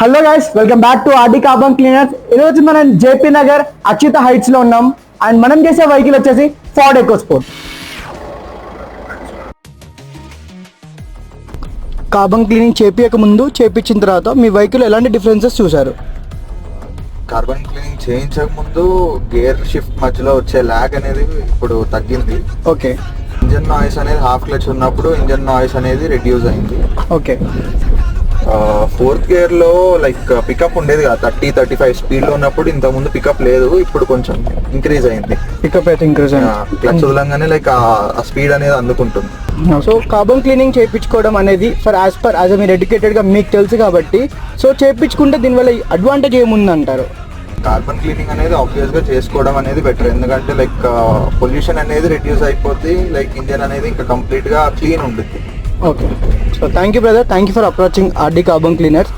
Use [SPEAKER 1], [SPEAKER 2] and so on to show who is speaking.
[SPEAKER 1] Hello guys, welcome back to RD carbon cleaners. ఈరోజు మనం JP Nagar Achyuta heights లో ఉన్నాం. అండ్ మనం చేసే వెహికల్ వచ్చేసి ఫోర్డ్ ఎకోస్పోర్ట్. కార్బన్ క్లీనింగ్ చేపించక ముందు, చేపించిన తర్వాత మీ వెహికల్ ఎలాంటి డిఫరెన్సెస్ చూసారు?
[SPEAKER 2] కార్బన్ క్లీనింగ్ చేయించక ముందు గేర్ షిఫ్ట్ మధ్యలో వచ్చే ల్యాగ్ అనేది ఇప్పుడు తగ్గింది.
[SPEAKER 1] ఓకే.
[SPEAKER 2] ఇంజన్ నాయిస్ అనేది హాఫ్ క్లచ్ ఉన్నప్పుడు ఇంజన్ నాయిస్ అనేది రెడ్యూస్ అయింది.
[SPEAKER 1] ఓకే.
[SPEAKER 2] ఫోర్త్ గేర్ లో లైక్ పికప్ ఉండేది కదా, 30-35 స్పీడ్ లో ఉన్నప్పుడు ఇంత ముందు పికప్ లేదు, ఇప్పుడు కొంచెం ఇంక్రీజ్ అయింది.
[SPEAKER 1] పికప్ అయితే ఇంక్రీజ్ అయింది.
[SPEAKER 2] క్లచ్ వదలంగానే లైక్ ఆ స్పీడ్ అనేది అందుకుంటుంది.
[SPEAKER 1] సో కార్బన్ క్లీనింగ్ చేయించుకోవడం అనేది యాజ్ మీరు ఎడ్యుకేటెడ్ గా మీకు తెలుసు కాబట్టి, సో చేయించుకుంటే దీనివల్ల అడ్వాంటేజ్ ఏముంది అంటారు?
[SPEAKER 2] కార్బన్ క్లీనింగ్ అనేది ఆబ్వియస్ గా చేసుకోవడం అనేది బెటర్, ఎందుకంటే లైక్ పొల్యూషన్ అనేది రెడ్యూస్ అయిపోద్ది, లైక్ ఇంజన్ అనేది ఇంకా కంప్లీట్ గా క్లీన్ ఉంటుంది.
[SPEAKER 1] Okay. So thank you brother, thank you for approaching RD carbon cleaners.